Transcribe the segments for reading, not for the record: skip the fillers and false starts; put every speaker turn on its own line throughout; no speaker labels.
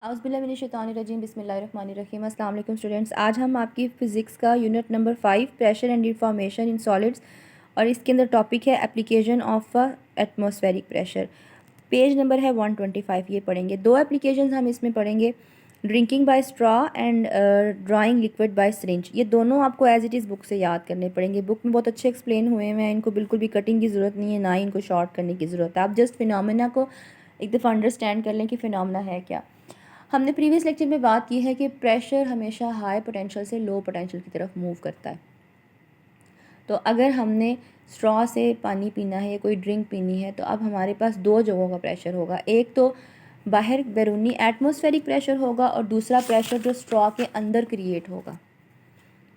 औज़ुबिल्लाहिमिनश्शैतानिर्रजीम बिस्मिल्लाहिर्रहमानिर्रहीम। अस्सलाम वालेकुम स्टूडेंट्स, आज हम आपकी फ़िज़िक्स का unit number 5 pressure and deformation in solids और इसके अंदर टॉपिक है application of atmospheric pressure. Page number है 125, ये पढ़ेंगे। दो एप्लीकेशंस हम इसमें पढ़ेंगे, drinking by straw and drawing liquid by syringe. ये दोनों आपको एज इट इज़ बुक से याद करने पड़ेंगे। बुक में बहुत अच्छे एक्सप्लेन हुए हैं, इनको बिल्कुल भी कटिंग की ज़रूरत नहीं है, ना ही इनको शॉर्ट करने की ज़रूरत है। आप जस्ट फिनोमेना को एक दफ़ा अंडरस्टैंड कर लें कि फ़िनोमेना है क्या। हमने प्रीवियस लेक्चर में बात की है कि प्रेशर हमेशा हाई पोटेंशियल से लो पोटेंशियल की तरफ मूव करता है। तो अगर हमने स्ट्रॉ से पानी पीना है या कोई ड्रिंक पीनी है तो अब हमारे पास दो जगहों का प्रेशर होगा। एक तो बाहर बैरूनी एटमॉस्फेरिक प्रेशर होगा और दूसरा प्रेशर जो स्ट्रॉ के अंदर क्रिएट होगा।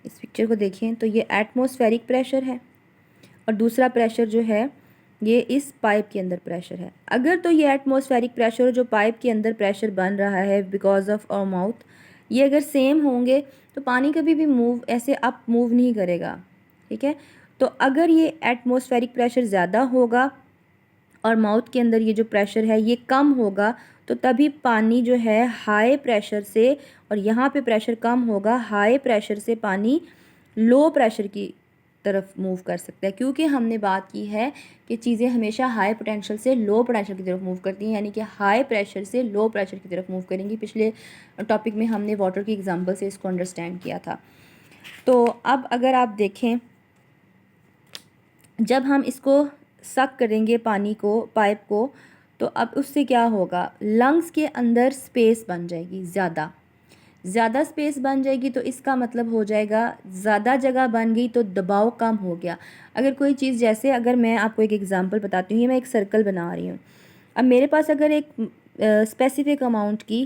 इस पिक्चर को देखिए तो ये एटमॉस्फेरिक प्रेशर है और दूसरा प्रेशर जो है ये इस पाइप के अंदर प्रेशर है। अगर तो ये एटमॉस्फेरिक प्रेशर जो पाइप के अंदर प्रेशर बन रहा है बिकॉज ऑफ आवर माउथ, ये अगर सेम होंगे तो पानी कभी भी मूव ऐसे अप मूव नहीं करेगा, ठीक है। तो अगर ये एटमॉस्फेरिक प्रेशर ज़्यादा होगा और माउथ के अंदर ये जो प्रेशर है ये कम होगा तो तभी पानी जो है हाई प्रेशर से, और यहाँ पे प्रेशर कम होगा, हाई प्रेशर से पानी लो प्रेशर की तरफ मूव कर सकता है। क्योंकि हमने बात की है कि चीज़ें हमेशा हाई पोटेंशियल से लो पोटेंशियल की तरफ मूव करती हैं, यानी कि हाई प्रेशर से लो प्रेशर की तरफ मूव करेंगी। पिछले टॉपिक में हमने वाटर की एग्जांपल से इसको अंडरस्टैंड किया था। तो अब अगर आप देखें, जब हम इसको सक करेंगे पानी को, पाइप को, तो अब उससे क्या होगा, लंग्स के अंदर स्पेस बन जाएगी, ज़्यादा स्पेस बन जाएगी। तो इसका मतलब हो जाएगा ज़्यादा जगह बन गई तो दबाव कम हो गया। अगर कोई चीज़, जैसे अगर मैं आपको एक एग्जांपल बताती हूँ, ये मैं एक सर्कल बना रही हूँ। अब मेरे पास अगर एक स्पेसिफिक अमाउंट की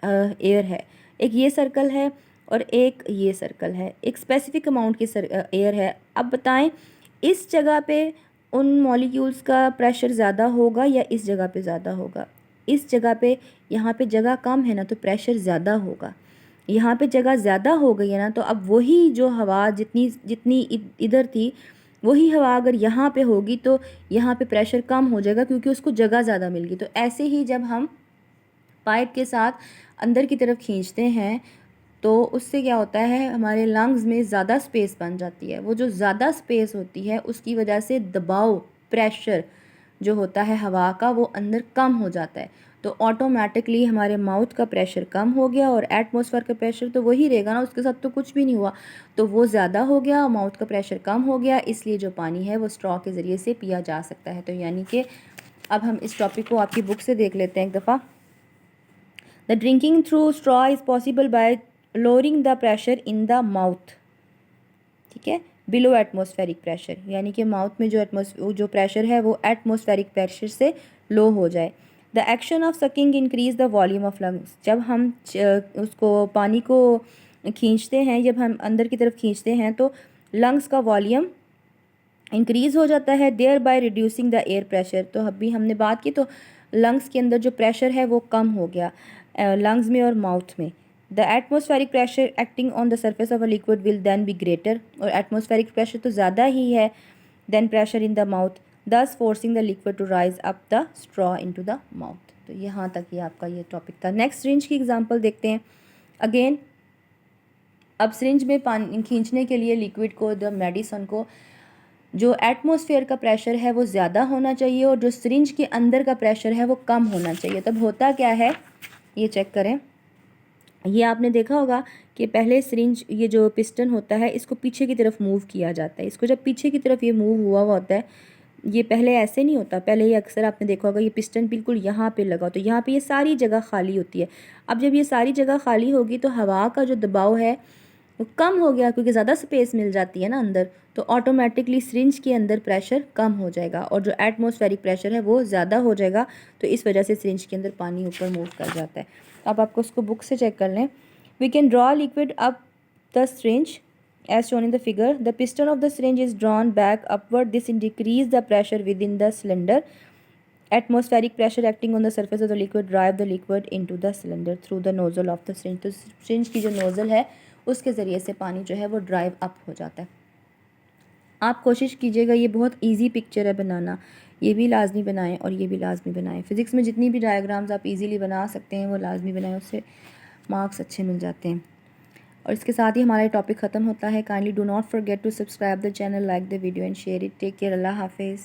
एयर है, एक ये सर्कल है और एक ये सर्कल है, एक स्पेसिफिक अमाउंट की एयर है। अब बताएं इस जगह पे उन मॉलिक्यूल्स का प्रेशर ज़्यादा होगा या इस जगह पे ज़्यादा होगा। इस जगह पे, यहाँ पे जगह कम है ना तो प्रेशर ज़्यादा होगा। यहाँ पे जगह ज़्यादा हो गई है ना तो अब वही जो हवा जितनी जितनी इधर थी वही हवा अगर यहाँ पे होगी तो यहाँ पे प्रेशर कम हो जाएगा क्योंकि उसको जगह ज़्यादा मिल गई। तो ऐसे ही जब हम पाइप के साथ अंदर की तरफ खींचते हैं तो उससे क्या होता है, हमारे लंग्स में ज़्यादा स्पेस बन जाती है। वो जो ज़्यादा स्पेस होती है उसकी वजह से दबाव, प्रेशर जो होता है हवा का, वो अंदर कम हो जाता है। तो ऑटोमेटिकली हमारे माउथ का प्रेशर कम हो गया और एटमॉस्फेयर का प्रेशर तो वही रहेगा ना, उसके साथ तो कुछ भी नहीं हुआ, तो वो ज़्यादा हो गया और माउथ का प्रेशर कम हो गया। इसलिए जो पानी है वो स्ट्रॉ के ज़रिए से पिया जा सकता है। तो यानी कि अब हम इस टॉपिक को आपकी बुक से देख लेते हैं एक दफ़ा। The drinking through straw is possible by lowering the pressure in the mouth, ठीक है, बिलो एटमॉस्फेरिक प्रेशर, यानी कि माउथ में जो प्रेशर है वो एटमॉस्फेरिक प्रेशर से लो हो जाए। The action of sucking increase the volume of lungs, जब हम उसको पानी को खींचते हैं, जब हम अंदर की तरफ खींचते हैं तो लंग्स का वॉल्यूम इंक्रीज़ हो जाता है, thereby reducing the air pressure. तो अभी हमने बात की तो लंग्स के अंदर जो प्रेशर है वो कम हो गया, लंग्स में और माउथ में। The atmospheric pressure acting on the surface of a liquid will then be greater, और एटमॉस्फेरिक प्रेशर तो ज़्यादा ही है than pressure in the mouth, thus forcing the liquid to rise up the straw into the mouth. तो यहाँ तक ये आपका ये टॉपिक था। नेक्स्ट सिरिंज की एग्जांपल देखते हैं। अगेन अब सिरिंज में पानी खींचने के लिए लिक्विड को, द मेडिसिन को, जो एटमॉस्फेयर का प्रेशर है वो ज़्यादा होना चाहिए और जो सिरिंज के अंदर का प्रेशर है वो कम होना चाहिए। तब होता क्या है, ये चेक करें। ये आपने देखा होगा कि पहले सिरिंज, ये जो पिस्टन होता है इसको पीछे की तरफ मूव किया जाता है। इसको जब पीछे की तरफ ये मूव हुआ होता है, ये पहले ऐसे नहीं होता। पहले ये अक्सर आपने देखा होगा ये पिस्टन बिल्कुल यहाँ पे लगा, तो यहाँ पे ये सारी जगह खाली होती है। अब जब ये सारी जगह खाली होगी तो हवा का जो दबाव है वो कम हो गया क्योंकि ज़्यादा स्पेस मिल जाती है ना अंदर, तो ऑटोमेटिकली सिरिंज के अंदर प्रेशर कम हो जाएगा और जो एटमॉस्फेरिक प्रेशर है वो ज़्यादा हो जाएगा। तो इस वजह से सिरिंज के अंदर पानी ऊपर मूव कर जाता है। अब आपको उसको बुक से चेक कर लें। We can draw liquid up the syringe as shown in the figure. The piston of the syringe is drawn back upward. This decrease the pressure within the cylinder. Atmospheric pressure acting on the surface of the liquid drive the liquid into the cylinder through the nozzle of the syringe. तो syringe की जो nozzle है उसके ज़रिए से पानी जो है वो ड्राइव अप हो जाता है। आप कोशिश कीजिएगा, ये बहुत इजी पिक्चर है बनाना। ये भी लाजमी बनाएं और ये भी लाजमी बनाएं। फ़िज़िक्स में जितनी भी डायग्राम्स आप इजीली बना सकते हैं वो लाजमी बनाएं, उससे मार्क्स अच्छे मिल जाते हैं। और इसके साथ ही हमारा टॉपिक ख़त्म होता है। Kindly do not forget to subscribe the channel, like the video and share it. Take care, अल्लाह हाफिज़।